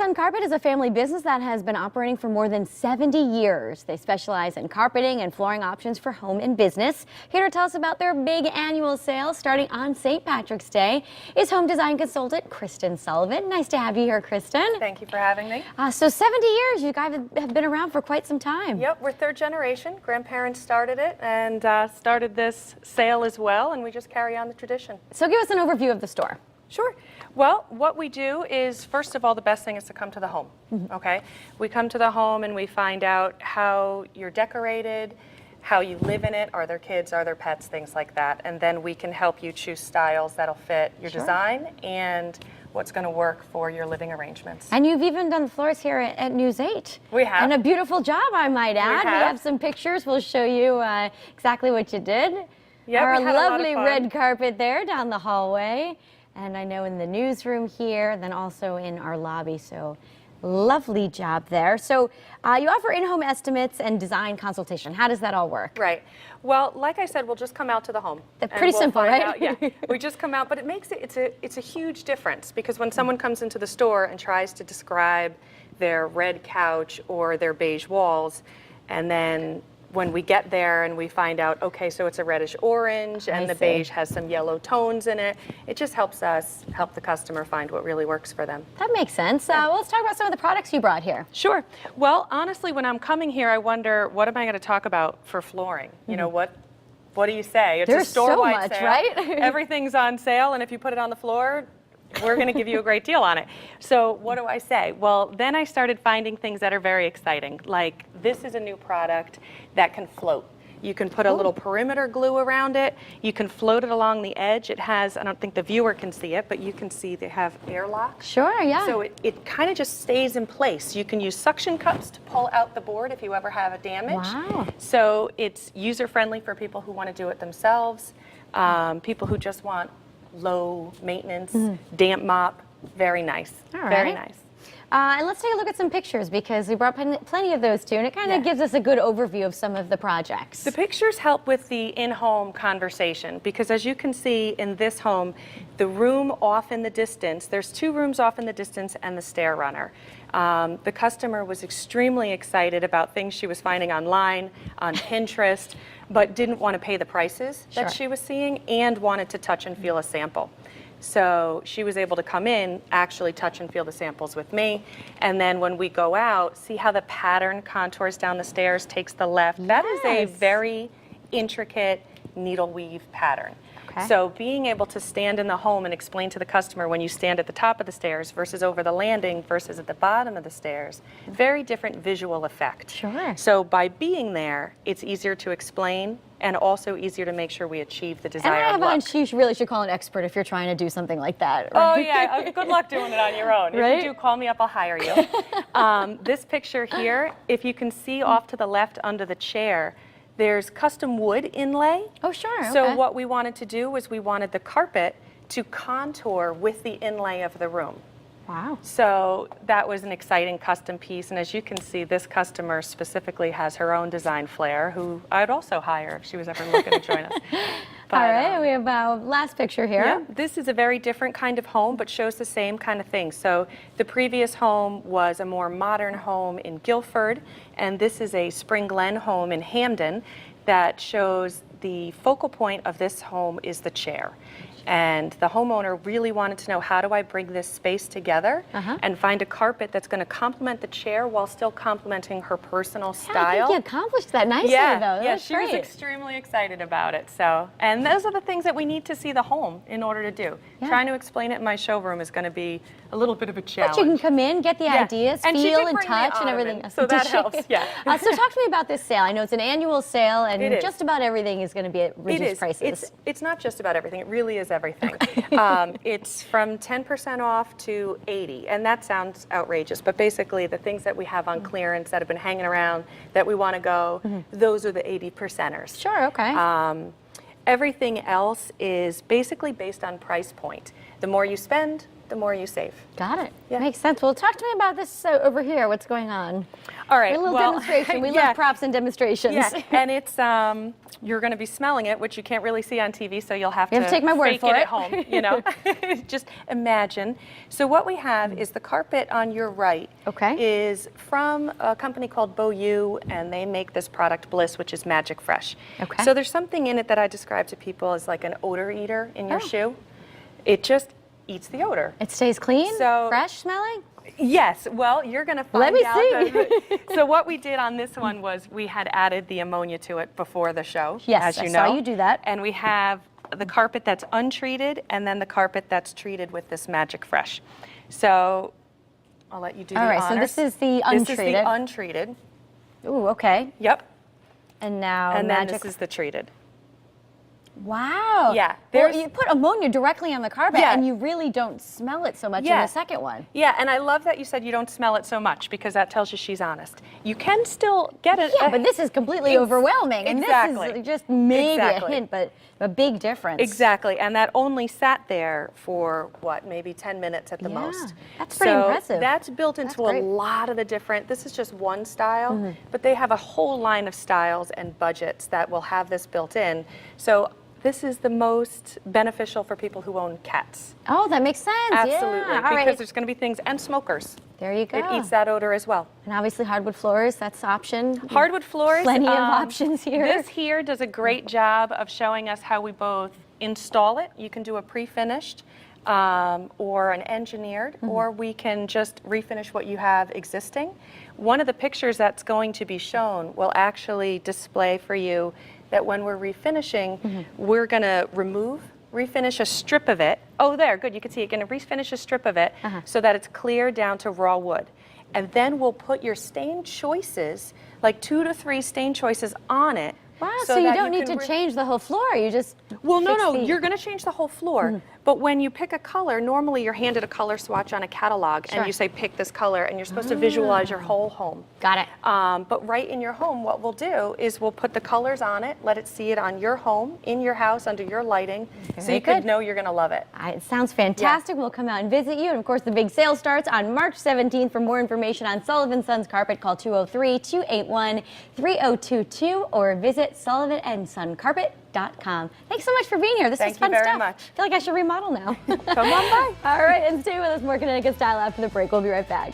on Carpet is a family business that has been operating for more than 70 years. They specialize in carpeting and flooring options for home and business. Here to tell us about their big annual sale starting on St. Patrick's Day is home design consultant Kristen Sullivan. Nice to have you here, Kristen. Thank you for having me. So 70 years, you guys have been around for quite some time. Yep, we're third generation. Grandparents started it and started this sale as well, and we just carry on the tradition. So give us an overview of the store. Sure. Well, what we do is, first of all, the best thing is to come to the home, okay? We come to the home and we find out how you're decorated, how you live in it, are there kids, are there pets, things like that. And then we can help you choose styles that'll fit your design and what's going to work for your living arrangements. And you've even done the floors here at News 8. We have. And a beautiful job, I might add. We have some pictures. We'll show you exactly what you did. Yeah, our we had a lot of lovely fun. red carpet there down the hallway. And I know in the newsroom here, then also in our lobby. So lovely job there. So you offer in-home estimates and design consultation. How does that all work? Right. Well, like I said, we'll just come out to the home. That's pretty simple, right? Yeah. We just come out, but it makes it's a huge difference because when someone comes into the store and tries to describe their red couch or their beige walls, and then when we get there and we find out, okay, so it's a reddish orange and the beige has some yellow tones in it, it just helps us help the customer find what really works for them. That makes sense. Well, let's talk about some of the products you brought here. Sure. Well, honestly, when I'm coming here, I wonder, what am I going to talk about for flooring? You know, what do you say? It's There's a store-wide so much, sale. right? Everything's on sale, and if you put it on the floor, we're going to give you a great deal on it. So what do I say? Well, then I started finding things that are very exciting. Like this is a new product that can float. You can put a little perimeter glue around it. You can float it along the edge. It has, I don't think the viewer can see it, but you can see they have airlock. Sure, yeah. So it kind of just stays in place. You can use suction cups to pull out the board if you ever have a damage. Wow. So it's user-friendly for people who want to do it themselves, people who just want low maintenance, damp mop. Very nice. All right. Very nice. And let's take a look at some pictures because we brought plenty of those too, and it kind of gives us a good overview of some of the projects. The pictures help with the in-home conversation because as you can see in this home, the room off in the distance, there's two rooms off in the distance and the stair runner. The customer was extremely excited about things she was finding online, on Pinterest, but didn't want to pay the prices that she was seeing and wanted to touch and feel a sample. So she was able to come in, actually touch and feel the samples with me, and then when we go out, see how the pattern contours down the stairs, takes the left. Yes. That is a very intricate needle weave pattern. Okay. So being able to stand in the home and explain to the customer when you stand at the top of the stairs versus over the landing versus at the bottom of the stairs, very different visual effect. Sure. So by being there, it's easier to explain and also easier to make sure we achieve the desired and I have look. on, you really should call an expert if you're trying to do something like that. Oh Right? yeah, good luck doing it on your own. Right? If you do, call me up, I'll hire you. This picture here, if you can see off to the left under the chair, there's custom wood inlay. Oh, sure. So okay. what we wanted to do was we wanted the carpet to contour with the inlay of the room. Wow. So that was an exciting custom piece, and as you can see, this customer specifically has her own design flair, who I'd also hire if she was ever looking to join us. But, all right, we have our last picture here. yeah, this is a very different kind of home, but shows the same kind of thing. So the previous home was a more modern home in Guilford, and this is a Spring Glen home in Hamden that shows the focal point of this home is the chair. And the homeowner really wanted to know, how do I bring this space together and find a carpet that's going to complement the chair while still complementing her personal style. I think you accomplished that nicely, though. That was she great. was extremely excited about it. So, and those are the things that we need to see the home in order to do. Yeah. Trying to explain it in my showroom is going to be a little bit of a challenge. But you can come in, get the ideas, and she feel did and bring the touch and everything ottoman, else. so that Did she? helps, yeah. So talk to me about this sale. I know it's an annual sale, and It is. just about everything is going to be at reduced prices. It's not just about everything. It really is everything. It's from 10% off to 80%, and that sounds outrageous, but basically the things that we have on clearance that have been hanging around that we want to go, those are the 80%ers. Sure, okay. Everything else is basically based on price point. The more you spend, the more you save. Got it. Yeah. Makes sense. Well, talk to me about this over here. What's going on? All right. A little demonstration. We love props and demonstrations. Yeah, and it's you're going to be smelling it, which you can't really see on TV, so you'll have to take my word fake for it it. at home. You know, just imagine. So what we have is the carpet on your right. Okay. Is from a company called Boyu, and they make this product Bliss, which is Magic Fresh. Okay. So there's something in it that I describe to people as like an odor eater in your shoe. It just eats the odor. It stays clean, fresh smelling? Yes, well, you're going to find Let me out. see. So what we did on this one was we had added the ammonia to it before the show, Yes, as you I know. saw you do that. And we have the carpet that's untreated and then the carpet that's treated with this Magic Fresh. So I'll let you do the honors. All right, so this is the untreated. This is the untreated. Ooh, okay. Yep. And now And then Magic. this is the treated. Wow. Yeah, Well, you put ammonia directly on the carpet, Yeah. and you really don't smell it so much in Yeah. the second one. Yeah, and I love that you said you don't smell it so much because that tells you she's honest. You can still get it. Yeah, but this is completely overwhelming, and Exactly. this is just maybe Exactly. a hint, but a big difference. Exactly, and that only sat there for what, maybe 10 minutes at the most. That's pretty impressive. That's built into a great. lot of the different, this is just one style, but they have a whole line of styles and budgets that will have this built in. So this is the most beneficial for people who own cats. Oh, that makes sense. Absolutely, Yeah. All because right. there's going to be things, and smokers. There you go. It eats that odor as well. And obviously hardwood floors, that's option. Hardwood floors. Plenty of options here. This here does a great job of showing us how we both install it. You can do a pre-finished or an engineered, or we can just refinish what you have existing. One of the pictures that's going to be shown will actually display for you that when we're refinishing, we're going to refinish a strip of it. Oh, there, good, you can see it. Going to refinish a strip of it so that it's clear down to raw wood. And then we'll put your stain choices, like 2 to 3 stain choices on it. Wow, so you that don't need can to change the whole floor. You just Well, no, fix no, the- you're going to change the whole floor. But when you pick a color, normally you're handed a color swatch on a catalog, Sure. and you say pick this color, and you're supposed to visualize your whole home. Got it. But right in your home, what we'll do is we'll put the colors on it, let it see it on your home, in your house, under your lighting, so Very you could good. know you're going to love it. It sounds fantastic. We'll come out and visit you. And of course, the big sale starts on March 17th. For more information on Sullivan Sons Carpet, call 203-281-3022 or visit sullivanandsoncarpet.com. Thanks so much for being here. This Thank is fun you very stuff. much. I feel like I should remodel now. Come on by. All right, and stay with us. More Connecticut Style after the break. We'll be right back.